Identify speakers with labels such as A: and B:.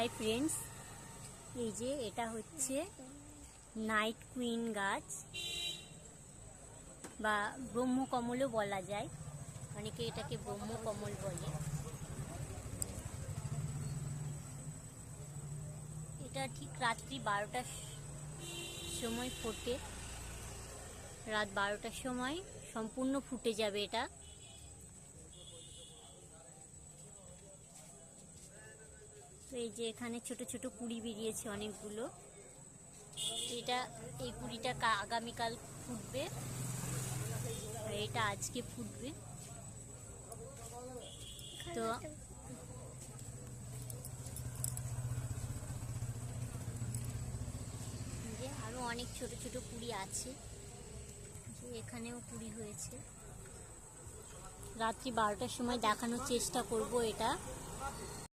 A: Hi friends, এই যে এটা হচ্ছে নাইট কুইন গাছ বা ব্রহ্মকমলও বলা যায়, অনেকে এটাকে ব্রহ্মকমল বলে। এটা ঠিক রাত্রি 12টার সময় ফোটে, রাত 12টার সময় সম্পূর্ণ ফুটে যাবে এটা। তো এই যে এখানে ছোট ছোট কুঁড়ি বেরিয়েছে অনেকগুলো। এই কুঁড়িটা আগামীকাল ফুটবে, আর এটা আজকে ফুটবে। তো যে আরো অনেক ছোট ছোট কুঁড়ি আছে, যে এখানেও কুঁড়ি হয়েছে। রাত্রি 12টার সময় দেখানোর চেষ্টা করব এটা।